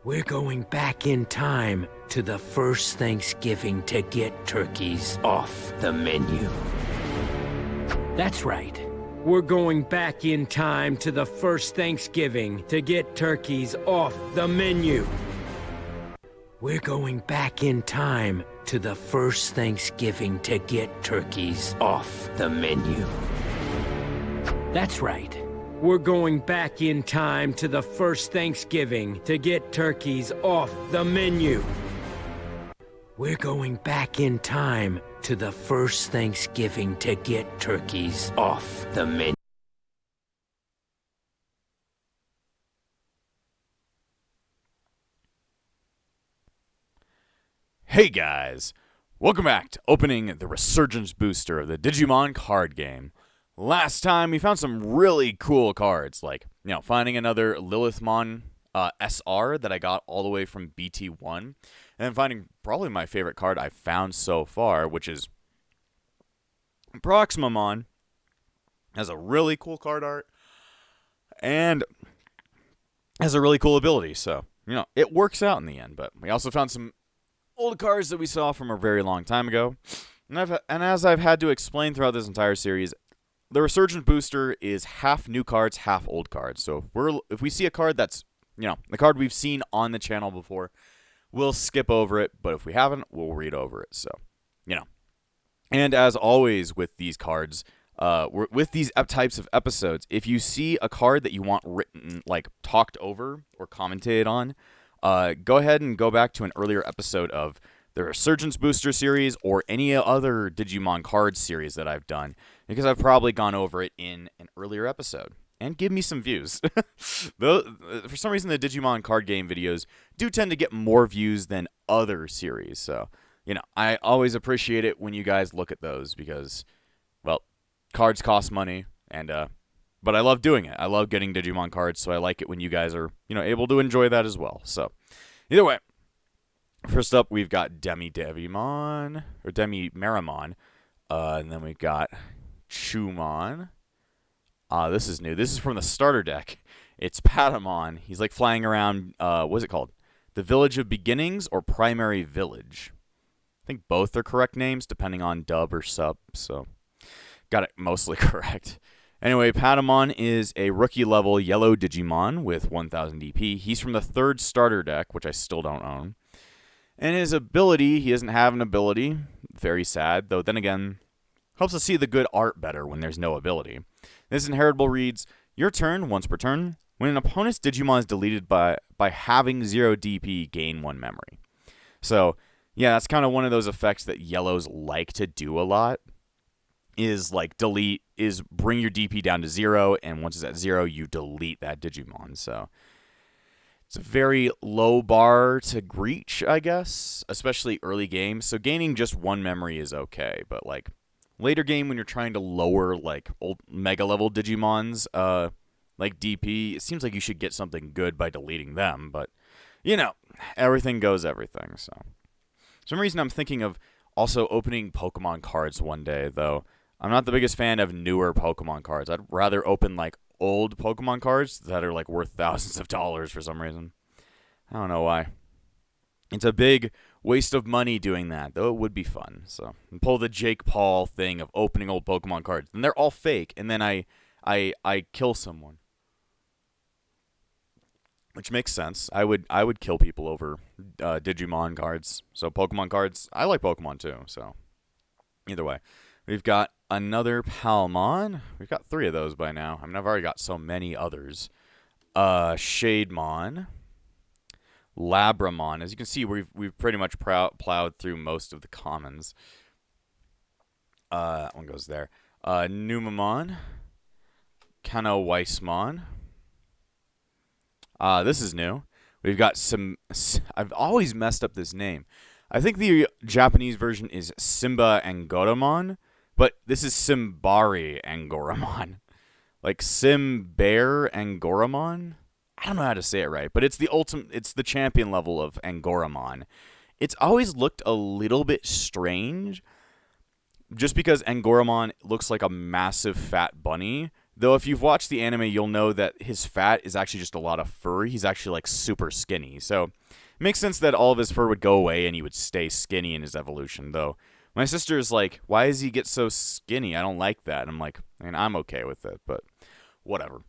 We're going back in time to the first Thanksgiving to get turkeys off the menu. That's right. We're going back in time to the first Thanksgiving to get turkeys off the menu. We're going back in time to the first Thanksgiving to get turkeys off the menu. That's right. We're going back in time to the first Thanksgiving to get turkeys off the menu. We're going back in time to the first Thanksgiving to get turkeys off the menu. Hey guys, welcome back to opening the Resurgence booster of the Digimon card game. Last time we found some really cool cards, like, finding another Lilithmon SR that I got all the way from BT1, and then finding probably my favorite card I've found so far, which is Proximamon. Has a really cool card art, and has a really cool ability, so, it works out in the end. But we also found some old cards that we saw from a very long time ago, and as I've had to explain throughout this entire series, the Resurgent booster is half new cards, half old cards. So if we see a card that's, the card we've seen on the channel before, we'll skip over it. But if we haven't, we'll read over it. So, And as always with these cards, with these types of episodes, if you see a card that you want written, like talked over or commented on, go ahead and go back to an earlier episode of the Resurgence Booster series or any other Digimon card series that I've done, because I've probably gone over it in an earlier episode. And give me some views. For some reason, the Digimon card game videos do tend to get more views than other series. So, I always appreciate it when you guys look at those because, well, cards cost money, and but I love doing it. I love getting Digimon cards, so I like it when you guys are, able to enjoy that as well. So, either way. First up, we've got Demi-Maramon, and then we've got Chumon. This is new. This is from the starter deck. It's Patamon. He's like flying around, what is it called? The Village of Beginnings or Primary Village. I think both are correct names, depending on dub or sub, so got it mostly correct. Anyway, Patamon is a rookie-level yellow Digimon with 1000 DP. He's from the third starter deck, which I still don't own. And his ability, he doesn't have an ability. Very sad, though then again, helps us see the good art better when there's no ability. This inheritable reads, your turn, once per turn. When an opponent's Digimon is deleted by having 0 DP, gain 1 memory. So, yeah, that's kind of one of those effects that yellows like to do a lot. Is like delete, is bring your DP down to 0, and once it's at 0, you delete that Digimon. So it's a very low bar to reach, I guess, especially early game. So gaining just 1 memory is okay, but like later game when you're trying to lower like old mega level Digimons, like DP, it seems like you should get something good by deleting them, but everything goes everything. So for some reason I'm thinking of also opening Pokemon cards one day, though. I'm not the biggest fan of newer Pokemon cards. I'd rather open like old Pokemon cards that are like worth thousands of dollars for some reason. I don't know why. It's a big waste of money doing that, though it would be fun. So pull the Jake Paul thing of opening old Pokemon cards, and they're all fake, and then I kill someone, which makes sense. I would kill people over Digimon cards. So Pokemon cards, I like Pokemon too. So either way, we've got another Palmon. We've got 3 of those by now. I mean, I've already got so many others. Shademon, Labramon. As you can see, we've pretty much plowed through most of the commons. That one goes there. Numamon, Kanoweismon. This is new. We've got some... I've always messed up this name. I think the Japanese version is Simba Angoramon, but this is Simbari Angoramon. Like Simbear Angoramon? I don't know how to say it right, but it's the champion level of Angoramon. It's always looked a little bit strange, just because Angoramon looks like a massive fat bunny Though if you've watched the anime, you'll know that his fat is actually just a lot of fur. He's actually like super skinny. So it makes sense that all of his fur would go away and he would stay skinny in his evolution. Though my sister is like, why does he get so skinny? I don't like that. And I'm like, I'm okay with it, but whatever.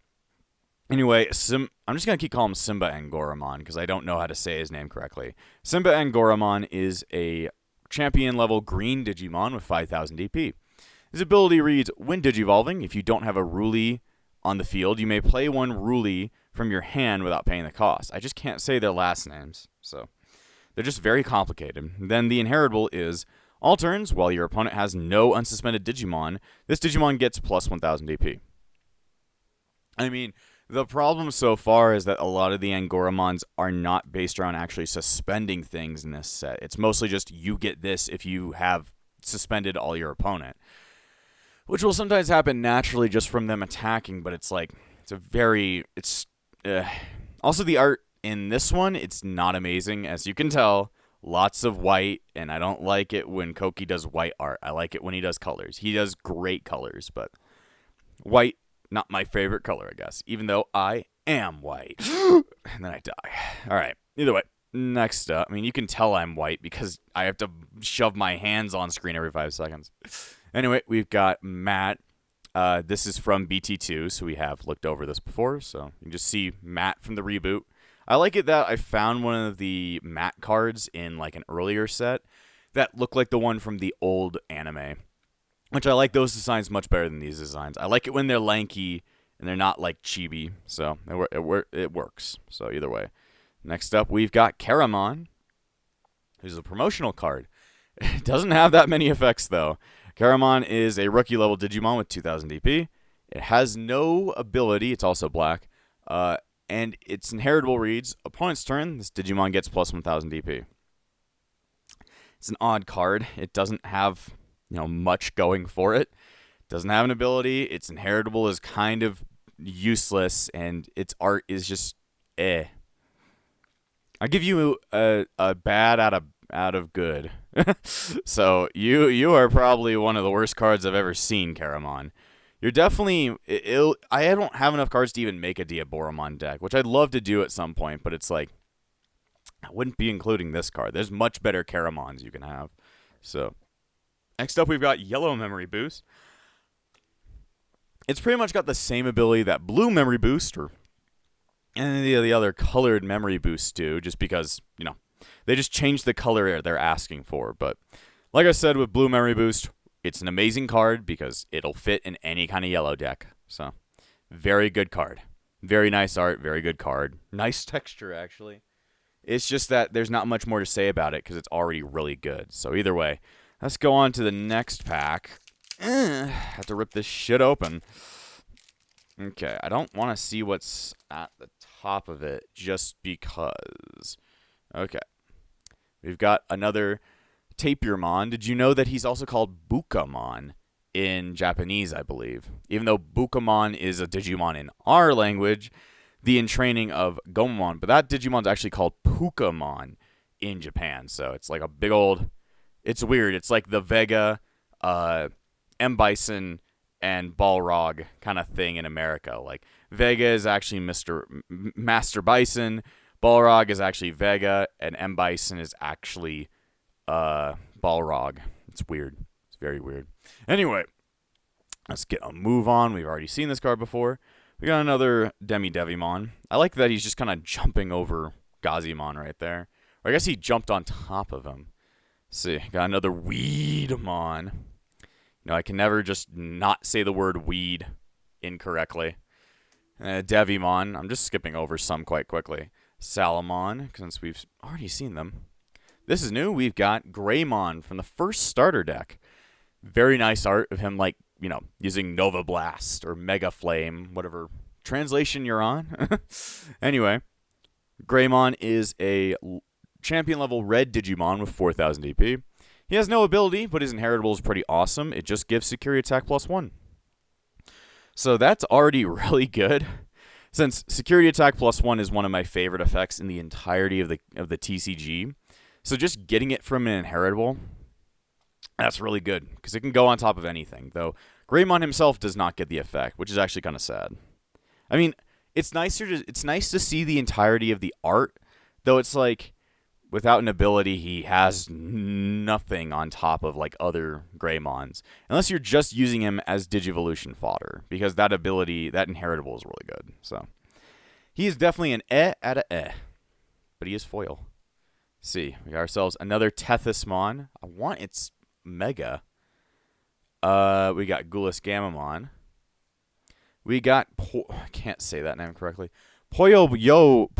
Anyway, I'm just going to keep calling him Simba Angoramon because I don't know how to say his name correctly. Simba Angoramon is a champion level green Digimon with 5,000 DP. His ability reads, when digivolving, if you don't have a Ruli on the field, you may play one Ruli from your hand without paying the cost. I just can't say their last names, so they're just very complicated. Then the inheritable is, all turns, while your opponent has no unsuspended Digimon, this Digimon gets plus 1,000 DP. I mean, the problem so far is that a lot of the Angoramons are not based around actually suspending things in this set. It's mostly just you get this if you have suspended all your opponent, which will sometimes happen naturally just from them attacking, but it's like, also the art in this one, it's not amazing, as you can tell. Lots of white, and I don't like it when Koki does white art. I like it when he does colors. He does great colors, but white, not my favorite color, I guess, even though I am white. And then I die. All right, either way. Next up, I mean, you can tell I'm white because I have to shove my hands on screen every 5 seconds. Anyway, we've got Matt. This is from BT2, so we have looked over this before. So you can just see Matt from the reboot. I like it that I found one of the Matt cards in like an earlier set that looked like the one from the old anime, which I like those designs much better than these designs. I like it when they're lanky and they're not like chibi, so it works. So either way. Next up, we've got Karamon, who's a promotional card. It doesn't have that many effects, though. Karamon is a rookie-level Digimon with 2,000 DP. It has no ability. It's also black. And its inheritable reads, opponent's turn, this Digimon gets plus 1,000 DP. It's an odd card. It doesn't have much going for it. It doesn't have an ability. Its inheritable is kind of useless, and its art is just eh. I give you a bad out of good. So you are probably one of the worst cards I've ever seen, Karamon. You're definitely I don't have enough cards to even make a Diaboromon deck, which I'd love to do at some point, but it's like I wouldn't be including this card. There's much better Karamons you can have. So next up, we've got Yellow Memory Boost. It's pretty much got the same ability that Blue Memory Boost and the other colored memory boosts do, just because, they just changed the color they're asking for. But like I said, with Blue Memory Boost, it's an amazing card because it'll fit in any kind of yellow deck. So, very good card. Very nice art, very good card. Nice texture, actually. It's just that there's not much more to say about it because it's already really good. So either way, let's go on to the next pack. Have to rip this shit open. Okay, I don't want to see what's at the top of it just because. Okay. We've got another Tapirmon. Did you know that he's also called Bukamon in Japanese, I believe? Even though Bukamon is a Digimon in our language, the entraining of Gomamon. But that Digimon's actually called Pukamon in Japan. So it's like a big old. It's weird. It's like the Vega, M. Bison, and Balrog kind of thing in America. Like Vega is actually Master Bison, Balrog is actually Vega, and M. Bison is actually Balrog. It's weird. It's very weird. Anyway, let's get a move on. We've already seen this card before. We got another Devimon. I like that he's just kind of jumping over Gazimon right there. Or I guess he jumped on top of him. Let's see, got another Weedmon. I can never just not say the word weed incorrectly. Devimon. I'm just skipping over some quite quickly. Salamon, since we've already seen them. This is new. We've got Greymon from the first starter deck. Very nice art of him, using Nova Blast or Mega Flame, whatever translation you're on. Anyway, Greymon is a champion-level red Digimon with 4,000 DP. He has no ability, but his inheritable is pretty awesome. It just gives security attack +1. So that's already really good. Since security attack +1 is one of my favorite effects in the entirety of the TCG. So just getting it from an inheritable, that's really good. Because it can go on top of anything. Though Greymon himself does not get the effect, which is actually kind of sad. I mean, it's nice to see the entirety of the art, though it's like without an ability, he has nothing on top of like other Greymons, unless you're just using him as Digivolution fodder, because that ability, that inheritable is really good. So he is definitely an out of but he is foil. Let's see, we got ourselves another Tethysmon. I want its Mega. We got Gulas Gamamon. We got I can't say that name correctly. Poyo-Yomon,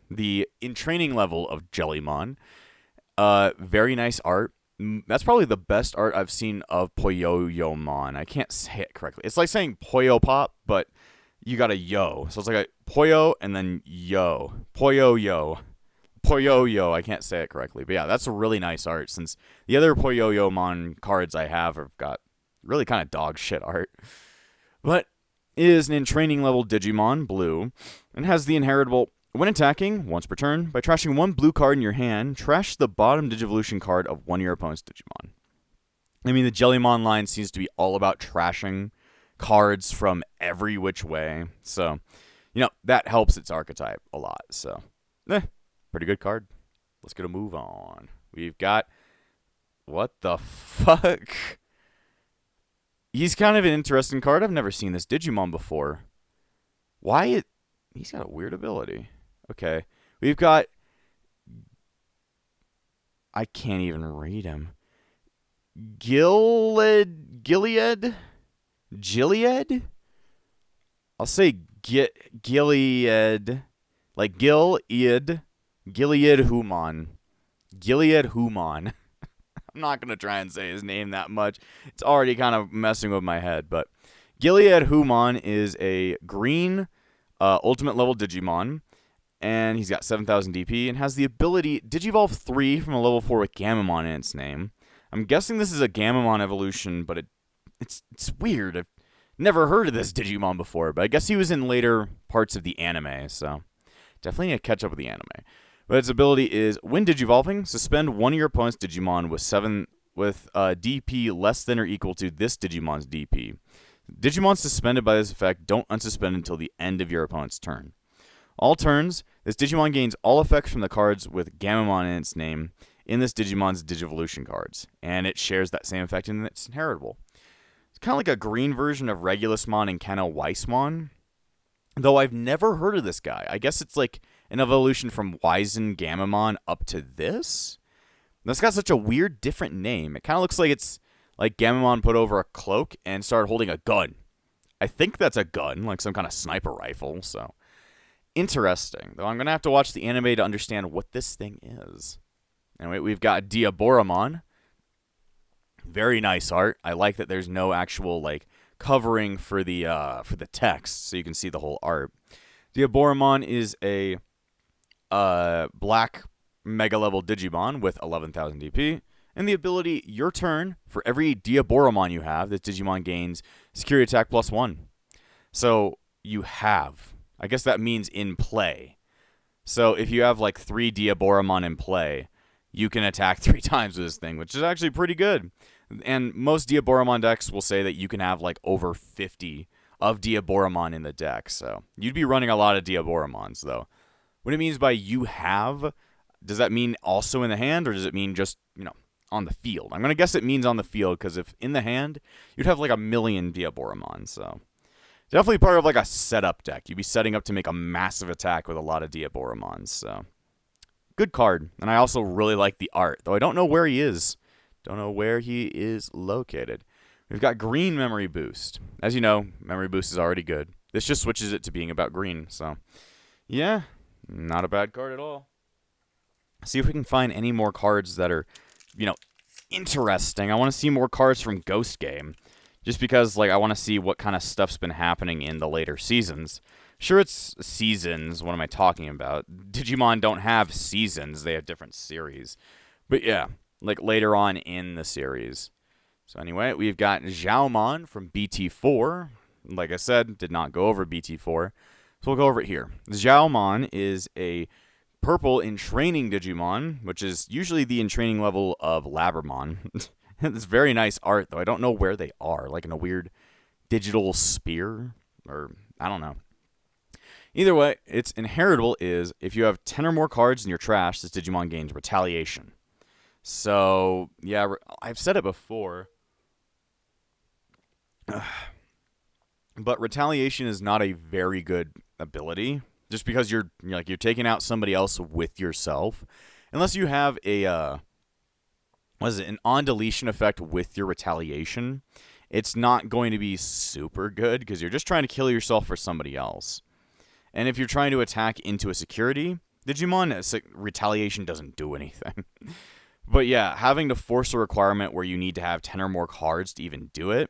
the in training level of Jellymon. Very nice art. That's probably the best art I've seen of Poyo-Yomon. I can't say it correctly. It's like saying Poyo Pop, but you got a yo. So it's like a Poyo and then yo. Poyo-Yo. Poyo-Yo. I can't say it correctly. But yeah, that's a really nice art, since the other Poyo-Yomon cards I have got really kind of dog shit art. But it is an in training level Digimon, blue, and has the inheritable, when attacking, once per turn, by trashing one blue card in your hand, trash the bottom Digivolution card of one of your opponent's Digimon. I mean, the Jellymon line seems to be all about trashing cards from every which way. So, that helps its archetype a lot. So, pretty good card. Let's get a move on. We've got, what the fuck? He's kind of an interesting card. I've never seen this Digimon before. He's got a weird ability. Okay. We've got... I can't even read him. Gilead? I'll say Gilead. Like Gilead Humon. Gilead Humon. I'm not going to try and say his name that much. It's already kind of messing with my head. But Gilead Humon is a green ultimate level Digimon. And he's got 7,000 DP and has the ability Digivolve 3 from a level 4 with Gamamon in its name. I'm guessing this is a Gamamon evolution, but it's weird. I've never heard of this Digimon before. But I guess he was in later parts of the anime. So definitely need to catch up with the anime. But its ability is, when Digivolving, suspend one of your opponent's Digimon with DP less than or equal to this Digimon's DP. Digimon suspended by this effect don't unsuspend until the end of your opponent's turn. All turns, this Digimon gains all effects from the cards with Gamamon in its name in this Digimon's Digivolution cards, and it shares that same effect in its inheritable. It's kind of like a green version of Regulusmon and Kano Weissmon, though I've never heard of this guy. I guess it's like an evolution from Wizen Gamamon up to this. That's got such a weird, different name. It kind of looks like it's like Gamamon put over a cloak and started holding a gun. I think that's a gun, like some kind of sniper rifle. So interesting. Though I'm going to have to watch the anime to understand what this thing is. Anyway, we've got Diaboromon. Very nice art. I like that there's no actual like covering for the text, so you can see the whole art. Diaboromon is a black mega level Digimon with 11,000 DP, and the ability, your turn, for every Diaboromon you have, this Digimon gains security attack +1. So you have, I guess that means in play. So if you have like 3 Diaboromon in play, you can attack 3 times with this thing, which is actually pretty good. And most Diaboromon decks will say that you can have like over 50 of Diaboromon in the deck. So you'd be running a lot of Diaboromons, though. What it means by you have, does that mean also in the hand, or does it mean just, on the field? I'm going to guess it means on the field, because if in the hand, you'd have like a million Diaboromon. So definitely part of like a setup deck. You'd be setting up to make a massive attack with a lot of Diaboromons. So good card. And I also really like the art, though I don't know where he is. Don't know where he is located. We've got green Memory Boost. As you know, Memory Boost is already good. This just switches it to being about green. So yeah, not a bad card at all. See if we can find any more cards that are, interesting. I want to see more cards from Ghost Game. Just because, I want to see what kind of stuff's been happening in the later seasons. Sure, it's seasons. What am I talking about? Digimon don't have seasons. They have different series. But yeah, later on in the series. So anyway, we've got Xiaomon from BT4. Like I said, did not go over BT4. So we'll go over it here. Xiaomon is a purple Entraining Digimon, which is usually the Entraining level of Labramon. It's very nice art, though. I don't know where they are, like in a weird digital sphere, or I don't know. Either way, its inheritable is if you have 10 or more cards in your trash, this Digimon gains Retaliation. So, yeah, I've said it before. But Retaliation is not a very good ability, just because you're taking out somebody else with yourself. Unless you have an on deletion effect with your Retaliation, it's not going to be super good because you're just trying to kill yourself for somebody else. And if you're trying to attack into a security Digimon, Retaliation doesn't do anything. But yeah, having to force a requirement where you need to have 10 or more cards to even do it,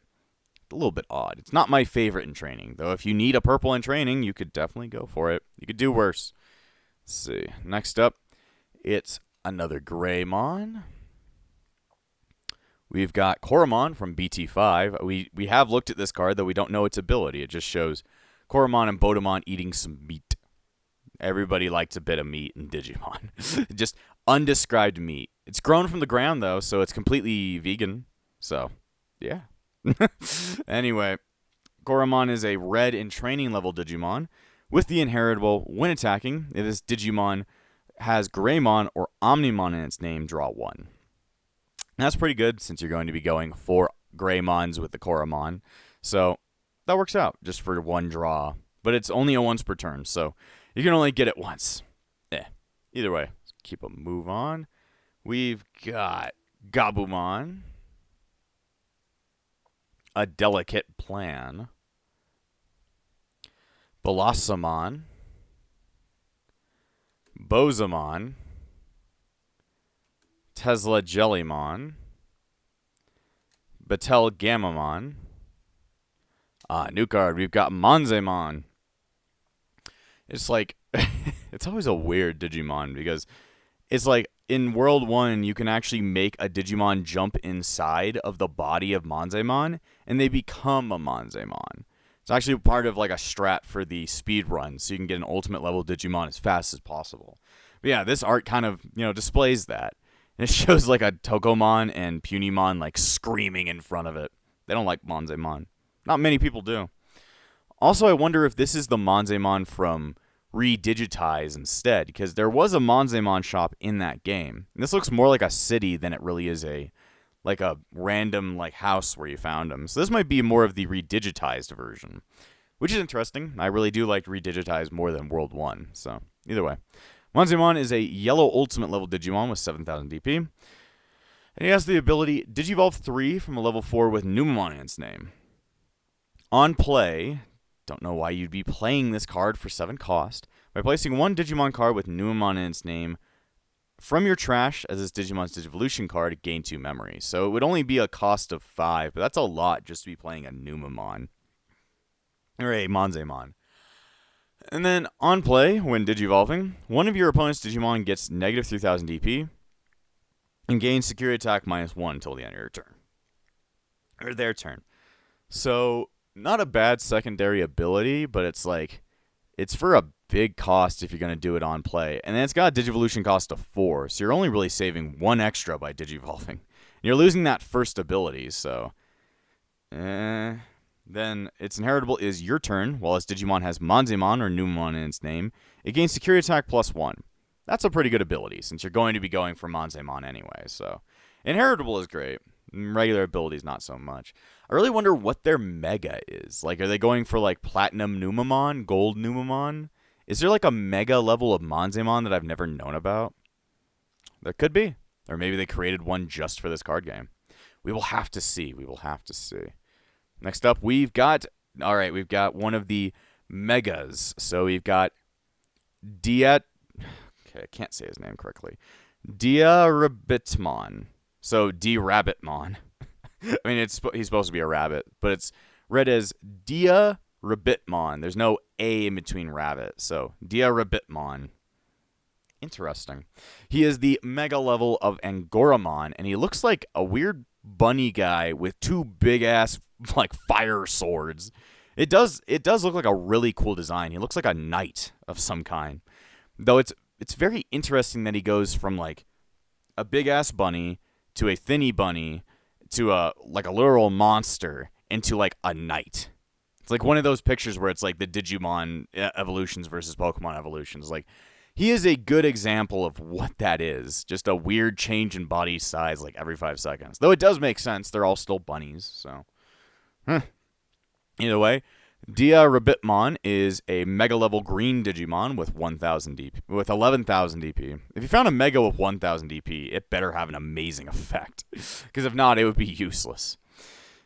a little bit odd. It's not my favorite in training, though. If you need a purple in training, you could definitely go for it. You could do worse. Let's see. Next up, it's another Greymon. We've got Koromon from BT5. We have looked at this card, though we don't know its ability. It just shows Koromon and Bodemon eating some meat. Everybody likes a bit of meat in Digimon. Just undescribed meat. It's grown from the ground, though, so it's completely vegan. So, yeah. Anyway, Koromon is a red in training level Digimon. With the inheritable, when attacking, if this Digimon has Greymon or Omnimon in its name, draw 1. That's pretty good since you're going to be going for Greymons with the Koromon. So that works out just for 1 draw. But it's only a once per turn, so you can only get it once. Either way, let's keep a move on. We've got Gabumon. A Delicate Plan. Balasamon. Bozamon. Tesla Jellymon. Batel Gamamon. New card. We've got Manzemon. It's like, it's always a weird Digimon because it's like in World 1, you can actually make a Digimon jump inside of the body of Manzemon and they become a Manzemon. It's actually part of like a strat for the speed run, so you can get an ultimate level Digimon as fast as possible. But yeah, this art kind of, displays that. And it shows like a Tokomon and Punimon like screaming in front of it. They don't like Manzemon. Not many people do. Also, I wonder if this is the Manzemon from Redigitize instead, because there was a Manzemon shop in that game. And this looks more like a city than it really is a random house where you found them. So this might be more of the Redigitized version, which is interesting. I really do like Redigitize more than World 1. So either way, Manzemon is a yellow ultimate level Digimon with 7,000 DP. And he has the ability Digivolve 3 from a level 4 with Numemon in its name. On play, don't know why you'd be playing this card for 7 cost. By placing 1 Digimon card with Numemon in its name from your trash as this Digimon's Digivolution card, gain 2 memories. So it would only be a cost of 5, but that's a lot just to be playing a Numemon. Or a Manzemon. And then on play, when Digivolving, one of your opponent's Digimon gets negative 3,000 DP and gains security attack -1 until the end of your turn. Or their turn. So not a bad secondary ability, but it's for a big cost if you're going to do it on play. And then it's got a Digivolution cost of 4, so you're only really saving 1 extra by Digivolving. And you're losing that first ability, so then its inheritable is your turn. While its Digimon has Manzemon or Numemon in its name, it gains security attack +1. That's a pretty good ability since you're going to be going for Manzemon anyway. So inheritable is great. Regular abilities, not so much. I really wonder what their mega is. Are they going for Platinum Numemon, Gold Numemon? Is there a mega level of Manzemon that I've never known about? There could be. Or maybe they created one just for this card game. We will have to see. Next up, we've got one of the megas. So we've got Okay, I can't say his name correctly. Diarabitmon. So D-Rabbitmon. I mean, he's supposed to be a rabbit, but it's read as Diarabitmon. There's no A in between rabbit, so Diarabitmon. Interesting. He is the mega level of Angoramon, and he looks like a weird bunny guy with 2 big-ass, fire swords. It does look like a really cool design. He looks like a knight of some kind. Though it's very interesting that he goes from, a big-ass bunny to a thinny bunny to a literal monster into like a knight. It's like one of those pictures where it's like the Digimon evolutions versus Pokemon evolutions. Like, he is a good example of what that is. Just a weird change in body size like every 5 seconds. Though it does make sense. They're all still bunnies, so. Either way, Dia Rabbitmon is a Mega level green Digimon with 1,000 DP, with 11,000 DP. If you found a Mega with 1,000 DP, it better have an amazing effect, because if not, it would be useless.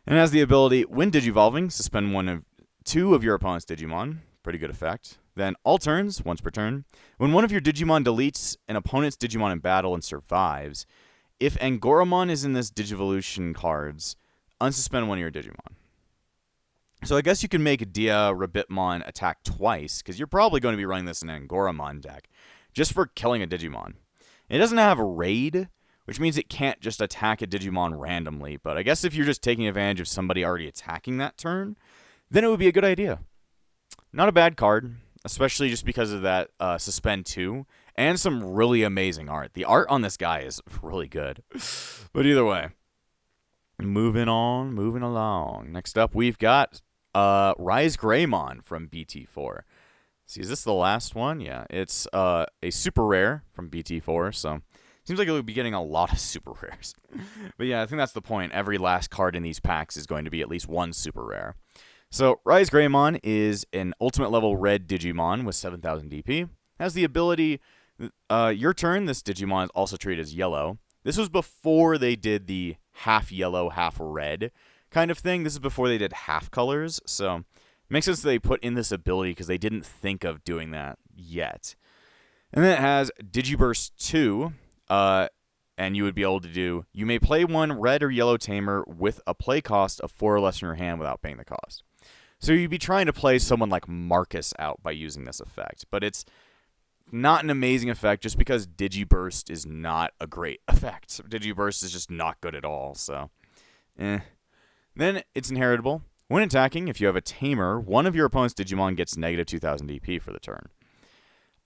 And it has the ability, when Digivolving, suspend 2 of your opponent's Digimon. Pretty good effect. Then alterns, once per turn. When one of your Digimon deletes an opponent's Digimon in battle and survives, if Angoramon is in this Digivolution cards, unsuspend one of your Digimon. So I guess you can make Dia Rabbitmon attack twice, because you're probably going to be running this in an Angoramon deck, just for killing a Digimon. It doesn't have a raid, which means it can't just attack a Digimon randomly, but I guess if you're just taking advantage of somebody already attacking that turn, then it would be a good idea. Not a bad card, especially just because of that Suspend 2, and some really amazing art. The art on this guy is really good. But either way, moving along. Next up, we've got Rise Greymon from BT4. See, is this the last one? Yeah, it's a super rare from BT4, so seems like it would be getting a lot of super rares. But yeah, I think that's the point. Every last card in these packs is going to be at least one super rare. So, Rise Greymon is an ultimate level red Digimon with 7,000 DP. Has the ability, your turn, this Digimon is also treated as yellow. This was before they did the half yellow, half red kind of thing. This is before they did half colors, so it makes sense that they put in this ability because they didn't think of doing that yet. And then it has Digiburst 2, and you would be able to do, you may play one red or yellow tamer with a play cost of 4 or less in your hand without paying the cost. So you'd be trying to play someone like Marcus out by using this effect, but it's not an amazing effect just because Digiburst is not a great effect. Digiburst is just not good at all, so Then it's inheritable. When attacking, if you have a tamer, one of your opponent's Digimon gets negative 2,000 DP for the turn.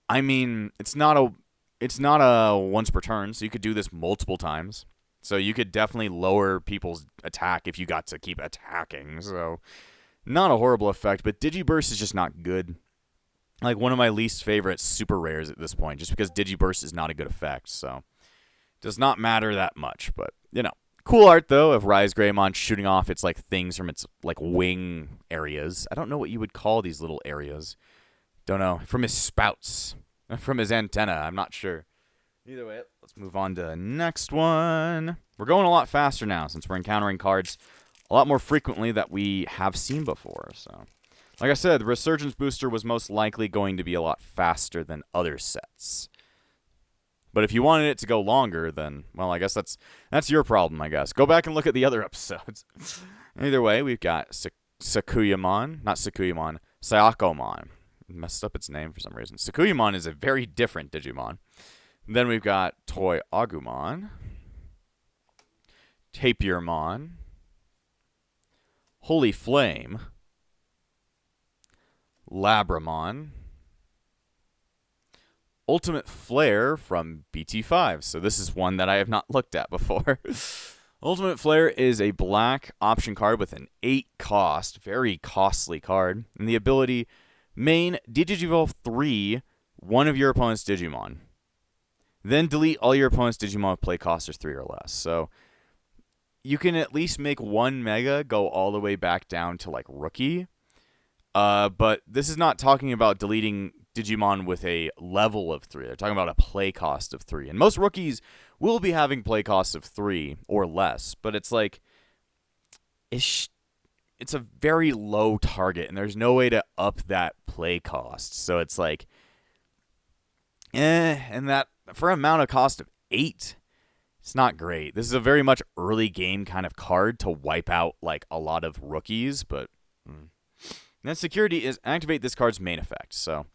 I mean, it's not a once per turn, so you could do this multiple times. So you could definitely lower people's attack if you got to keep attacking, so not a horrible effect, but Digiburst is just not good. Like, one of my least favorite super rares at this point, just because Digiburst is not a good effect, so it does not matter that much, but, you know. Cool art, though, of Rise Greymon shooting off its, like, things from its, like, wing areas. I don't know what you would call these little areas. Don't know. From his spouts. From his antenna. I'm not sure. Either way, let's move on to the next one. We're going a lot faster now, since we're encountering cards a lot more frequently that we have seen before, so. Like I said, the Resurgence booster was most likely going to be a lot faster than other sets. But if you wanted it to go longer, then, well, I guess that's your problem, I guess. Go back and look at the other episodes. Either way, we've got Sakuyamon. Not Sakuyamon. Sayakomon. Messed up its name for some reason. Sakuyamon is a very different Digimon. Then we've got Toy Agumon. Tapirmon. Holy Flame. Labramon. Ultimate Flare from BT5. So this is one that I have not looked at before. Ultimate Flare is a black option card with an 8 cost. Very costly card. And the ability, main, Digivolve 3, one of your opponent's Digimon. Then delete all your opponent's Digimon with play cost of 3 or less. So you can at least make one Mega go all the way back down to, like, Rookie. But this is not talking about deleting Digimon with a level of 3. They're talking about a play cost of 3. And most rookies will be having play costs of 3 or less. But it's like, it's a very low target. And there's no way to up that play cost. So it's like, and that, for an amount of cost of 8, it's not great. This is a very much early game kind of card to wipe out, like, a lot of rookies. But then security is activate this card's main effect. So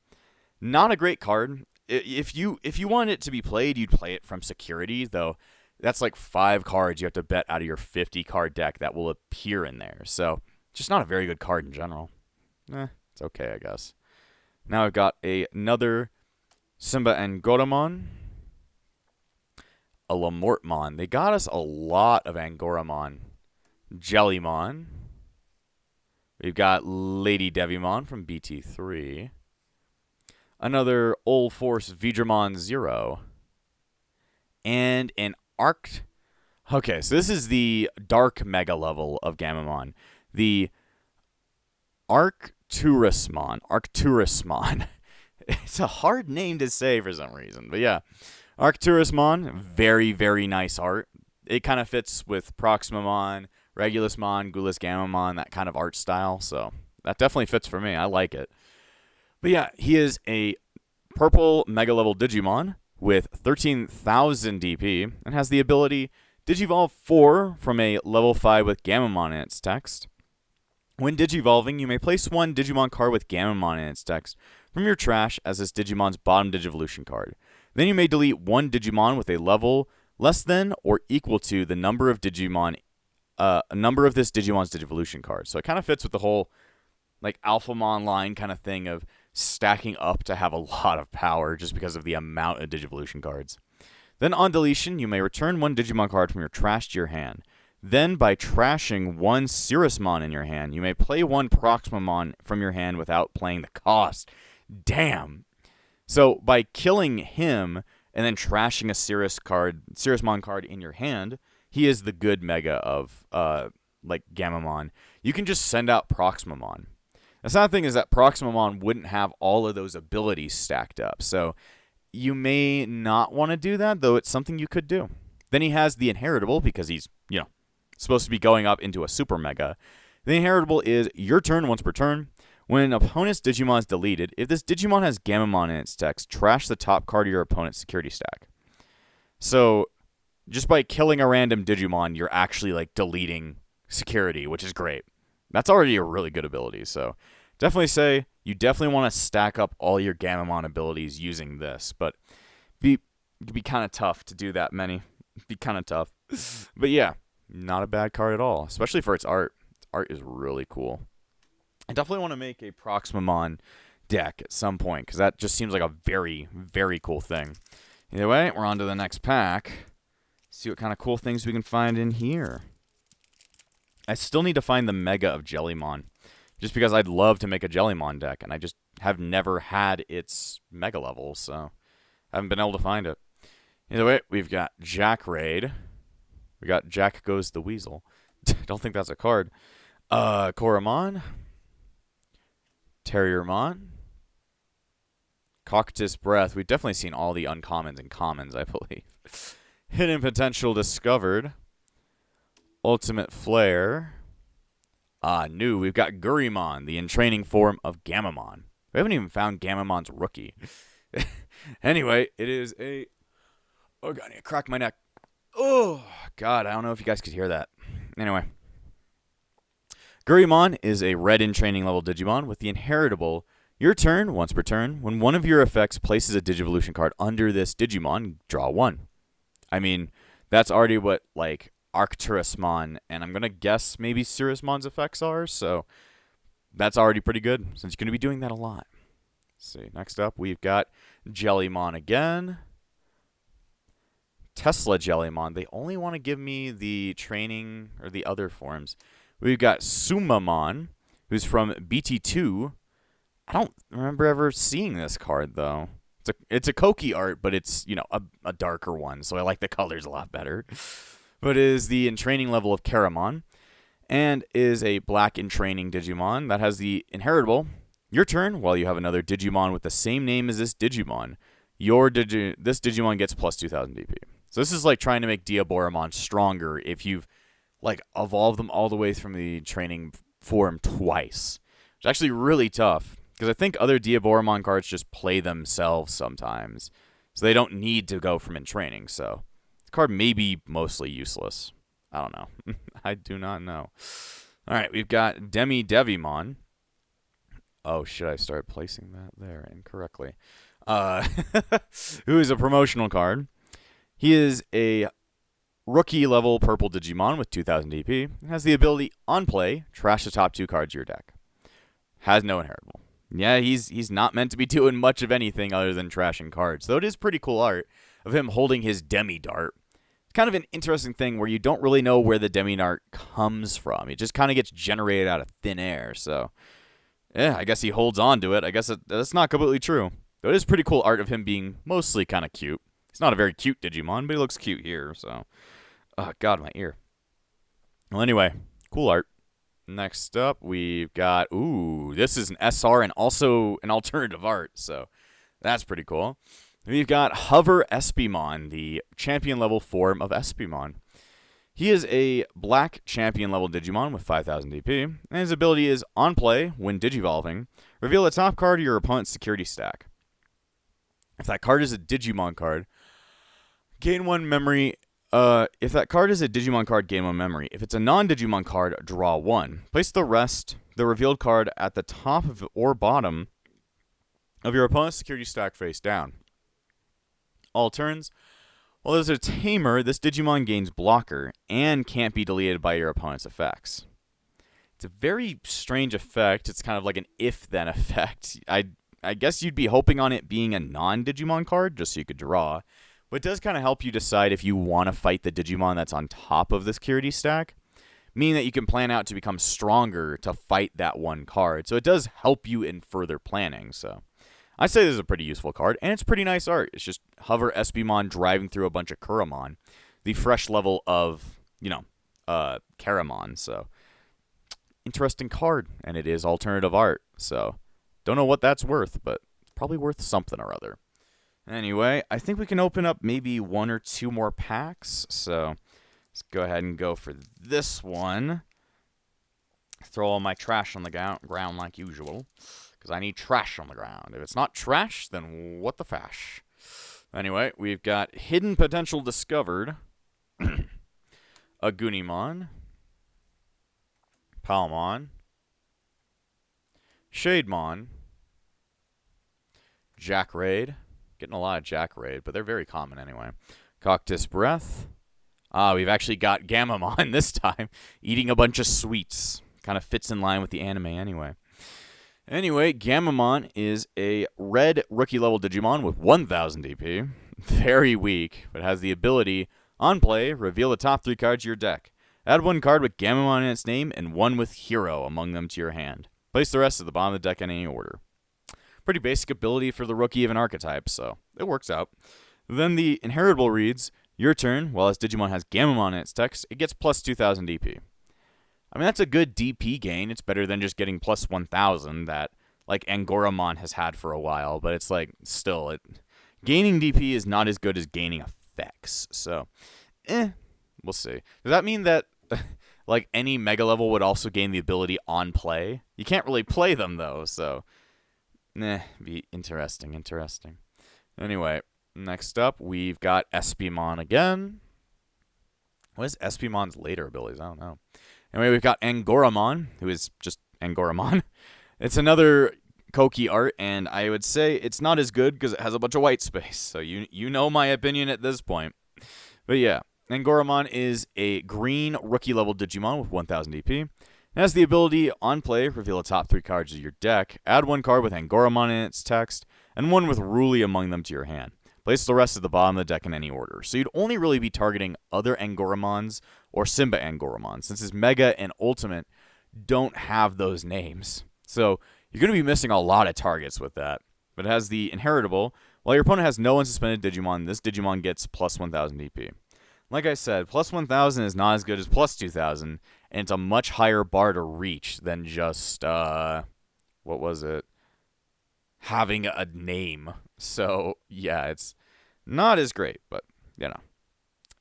not a great card. If you want it to be played, you'd play it from security, though. That's like 5 cards you have to bet out of your 50 card deck that will appear in there. So just not a very good card in general. It's okay, I guess. Now I've got another Simba and Goramon. A Lamortmon. They got us a lot of Angoramon Jellymon. We've got Lady Devimon from BT3. Another Old Force Vidramon Zero. And an Arc... Okay, so this is the Dark Mega level of Gamamon. The Arcturusmon. It's a hard name to say for some reason. But yeah, Arcturusmon, very, very nice art. It kind of fits with Proximamon, Regulusmon, Gulas Gamamon, that kind of art style. So that definitely fits for me. I like it. But yeah, he is a purple Mega level Digimon with 13,000 DP and has the ability Digivolve 4 from a level 5 with Gamamon in its text. When Digivolving, you may place one Digimon card with Gamamon in its text from your trash as this Digimon's bottom Digivolution card. Then you may delete one Digimon with a level less than or equal to the number of Digimon, number of this Digimon's Digivolution card. So it kind of fits with the whole like Alphamon line kind of thing of stacking up to have a lot of power just because of the amount of Digivolution cards. Then on deletion, you may return one Digimon card from your trash to your hand. Then, by trashing one Cirrusmon in your hand, you may play one Proximamon from your hand without playing the cost. Damn! So, by killing him and then trashing a Cirrusmon card in your hand, he is the good Mega of, like, Gamamon. You can just send out Proximamon. The sad thing is that Proximamon wouldn't have all of those abilities stacked up. So, you may not want to do that, though it's something you could do. Then he has the Inheritable, because he's, supposed to be going up into a Super Mega. The Inheritable is your turn once per turn. When an opponent's Digimon is deleted, if this Digimon has Gamamon in its text, trash the top card of your opponent's security stack. So, just by killing a random Digimon, you're actually, like, deleting security, which is great. That's already a really good ability, so definitely say you definitely want to stack up all your Gamamon abilities using this, but it'd be kind of tough to do that many. It'd be kind of tough. But yeah, not a bad card at all, especially for its art. Its art is really cool. I definitely want to make a Proximamon deck at some point, because that just seems like a very, very cool thing. Either way, we're on to the next pack. See what kind of cool things we can find in here. I still need to find the Mega of Jellymon, just because I'd love to make a Jellymon deck, and I just have never had its Mega level, so I haven't been able to find it. Either way, we've got Jack Raid. We got Jack Goes the Weasel. Don't think that's a card. Koromon. Terriermon. Coctus Breath. We've definitely seen all the uncommons and commons, I believe. Hidden Potential Discovered. Ultimate Flare. New. We've got Gurimon, the entraining form of Gamamon. We haven't even found Gamamon's rookie. Anyway, it is a... Oh, God, I cracked my neck. Oh, God, I don't know if you guys could hear that. Anyway. Gurimon is a red entraining level Digimon with the Inheritable. Your turn, once per turn, when one of your effects places a Digivolution card under this Digimon, draw one. I mean, that's already what, like, Arcturusmon, and I'm going to guess maybe Cirrusmon's effects are, so that's already pretty good, since you're going to be doing that a lot. Let's see, next up, we've got Jellymon again. Tesla Jellymon. They only want to give me the training or the other forms. We've got Sumamon, who's from BT2. I don't remember ever seeing this card, though. It's a Koki art, but it's, a darker one, so I like the colors a lot better. But it is the entraining level of Karamon, and is a black entraining Digimon that has the Inheritable. Your turn, while you have another Digimon with the same name as this Digimon, this Digimon gets plus 2,000 DP. So this is like trying to make Diaboromon stronger if you've like evolved them all the way from the training form twice. It's actually really tough, because I think other Diaboromon cards just play themselves sometimes. So they don't need to go from in training, so the card may be mostly useless. I don't know. I do not know. Alright, we've got Demi Devimon. Oh, should I start placing that there incorrectly? Who is a promotional card. He is a rookie level purple Digimon with 2,000 DP. And has the ability, on play, trash the top two cards of your deck. Has no Inheritable. Yeah, he's not meant to be doing much of anything other than trashing cards. Though it is pretty cool art of him holding his Demi Dart. kind of an interesting thing where you don't really know where the Demon art comes from. It just kind of gets generated out of thin air. So, yeah, I guess he holds on to it. I guess that's not completely true. But it is pretty cool art of him being mostly kind of cute. He's not a very cute Digimon, but he looks cute here. So, oh, God, my ear. Well, anyway, cool art. Next up, we've got, this is an SR and also an alternative art. So, that's pretty cool. We've got Hover Espimon, the champion-level form of Espimon. He is a black champion-level Digimon with 5,000 DP, and his ability is, on play, when Digivolving, reveal the top card of your opponent's security stack. If that card is a Digimon card, gain 1 memory. If that card is a Digimon card, gain 1 memory. If it's a non-Digimon card, draw 1. Place the revealed card, at the top of or bottom of your opponent's security stack face down. All turns. While there's a tamer, this Digimon gains blocker and can't be deleted by your opponent's effects. It's a very strange effect. It's kind of like an if-then effect. I guess you'd be hoping on it being a non-Digimon card, just so you could draw. But it does kind of help you decide if you want to fight the Digimon that's on top of the security stack, meaning that you can plan out to become stronger to fight that one card. So it does help you in further planning, so I say this is a pretty useful card, and it's pretty nice art. It's just Hover Espimon driving through a bunch of Kuramon, the fresh level of, Karamon. So, interesting card, and it is alternative art. So, don't know what that's worth, but it's probably worth something or other. Anyway, I think we can open up maybe 1 or 2 more packs. So, let's go ahead and go for this one. Throw all my trash on the ground like usual. Because I need trash on the ground. If it's not trash, then what the fash? Anyway, we've got Hidden Potential Discovered, Agunimon, Palmon, Shademon, Jackraid. Getting a lot of Jackraid, but they're very common anyway. Cactus Breath. We've actually got Gamamon this time, eating a bunch of sweets. Kind of fits in line with the anime anyway. Anyway, Gamamon is a red rookie-level Digimon with 1,000 DP. Very weak, but has the ability, on play, reveal the top 3 cards of your deck. Add 1 card with Gamamon in its name and 1 with Hero among them to your hand. Place the rest at the bottom of the deck in any order. Pretty basic ability for the rookie of an archetype, so it works out. Then the inheritable reads, your turn, while this Digimon has Gamamon in its text, it gets plus 2,000 DP. I mean, that's a good DP gain. It's better than just getting plus 1,000 that, like, Angoramon has had for a while. But it's, like, still, gaining DP is not as good as gaining effects. So, we'll see. Does that mean that, like, any Mega level would also gain the ability on play? You can't really play them, though, so, be interesting. Anyway, next up, we've got Espimon again. What is Espimon's later abilities? I don't know. Anyway, we've got Angoramon, who is just Angoramon. It's another Koki art, and I would say it's not as good because it has a bunch of white space. So you know my opinion at this point. But yeah, Angoramon is a green rookie-level Digimon with 1,000 DP. It has the ability, on play, reveal the top 3 cards of your deck, add 1 card with Angoramon in its text, and 1 with Ruli among them to your hand. Place the rest at the bottom of the deck in any order. So you'd only really be targeting other Angoramons or Simba Angoramon, since his Mega and Ultimate don't have those names. So you're going to be missing a lot of targets with that. But it has the inheritable. While your opponent has no unsuspended Digimon, this Digimon gets plus 1,000 DP. Like I said, plus 1,000 is not as good as plus 2,000, and it's a much higher bar to reach than just, what was it? Having a name. So, yeah, it's not as great, but,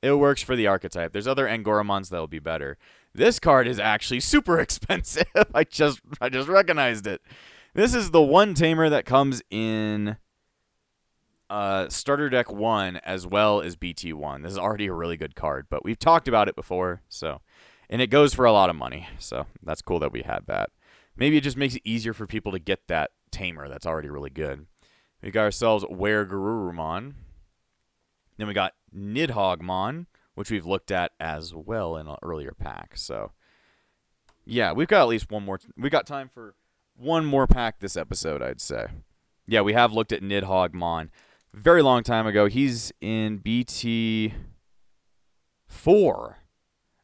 it works for the archetype. There's other Angoramons that'll be better. This card is actually super expensive. I just recognized it. This is the one tamer that comes in Starter Deck 1 as well as BT1. This is already a really good card, but we've talked about it before, and it goes for a lot of money, so that's cool that we had that. Maybe it just makes it easier for people to get that tamer that's already really good. We got ourselves Weregurumon. Then we got Nidhoggmon, which we've looked at as well in an earlier pack. So, yeah, we've got at least one more. We got time for one more pack this episode, I'd say. Yeah, we have looked at Nidhoggmon very long time ago. He's in BT. 4.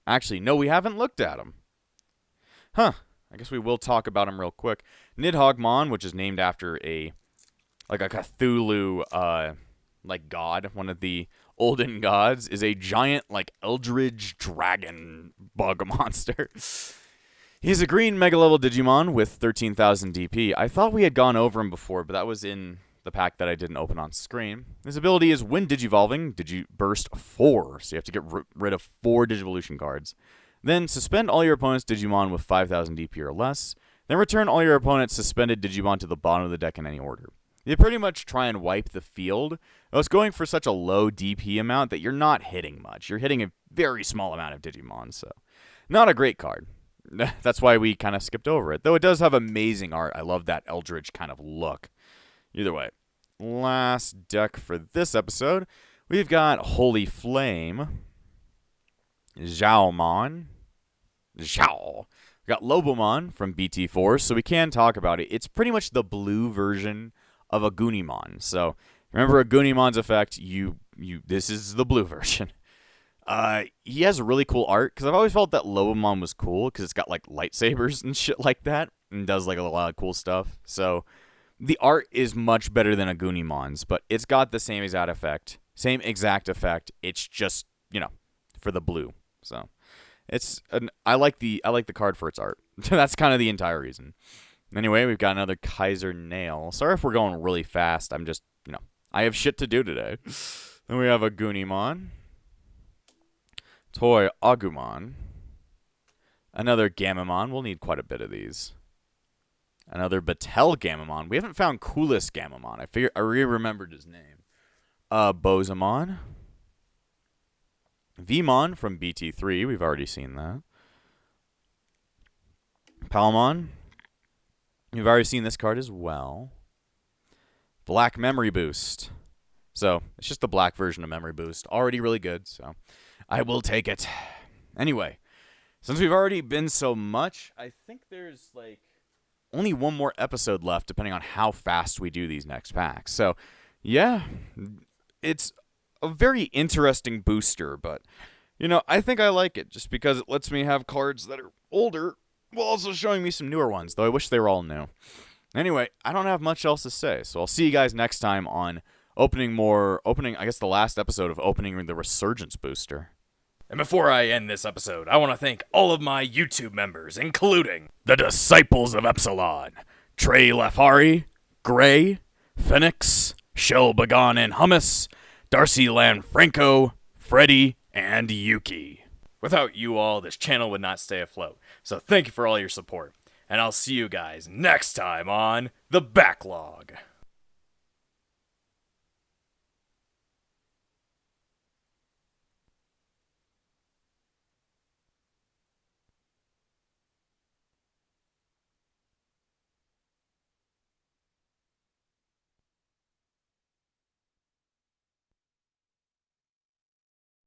Actually, no, we haven't looked at them. Huh. I guess we will talk about them real quick. Nidhoggmon, which is named after a Cthulhu, god, one of the olden gods, is a giant, eldritch dragon bug monster. He's a green Mega Level Digimon with 13,000 DP. I thought we had gone over him before, but that was in the pack that I didn't open on screen. His ability is when Digivolving, Digiburst 4, so you have to get rid of 4 Digivolution cards. Then suspend all your opponent's Digimon with 5,000 DP or less. Then return all your opponent's suspended Digimon to the bottom of the deck in any order. You pretty much try and wipe the field. It's going for such a low DP amount that you're not hitting much. You're hitting a very small amount of Digimon, so not a great card. That's why we kind of skipped over it. Though it does have amazing art. I love that Eldritch kind of look. Either way. Last deck for this episode. We've got Holy Flame. Zhaomon. Zhao. We got Lobomon from BT4, so we can talk about it. It's pretty much the blue version of a Gunimon. So remember a Gunimon's effect, this is the blue version. He has really cool art, because I've always felt that Lobomon was cool, because it's got, lightsabers and shit like that, and does, a lot of cool stuff. So, the art is much better than a Gunimon's, but it's got the same exact effect. It's just, for the blue. So, I like the card for its art. That's kind of the entire reason. Anyway, we've got another Kaiser Nail. Sorry if we're going really fast. I'm just, I have shit to do today. Then we have a Gunimon. Toy Agumon. Another Gamamon. We'll need quite a bit of these. Another Batel Gamamon. We haven't found Coolest Gamamon. I re-remembered his name. Bozamon. Vmon from BT3. We've already seen that. Palmon. We've already seen this card as well. Black Memory Boost. So, it's just the black version of Memory Boost. Already really good, so I will take it. Anyway, since we've already been so much, I think there's, only one more episode left, depending on how fast we do these next packs. So, yeah, it's a very interesting booster, but, I think I like it, just because it lets me have cards that are older, while also showing me some newer ones, though I wish they were all new. Anyway, I don't have much else to say, so I'll see you guys next time on opening, I guess the last episode of opening the Resurgence booster. And before I end this episode, I want to thank all of my YouTube members, including the Disciples of Epsilon, Trey Lafari, Gray, Phoenix, Shell Bagan and Hummus, Darcy Lanfranco, Freddie, and Yuki. Without you all, this channel would not stay afloat, so thank you for all your support, and I'll see you guys next time on The Backlog.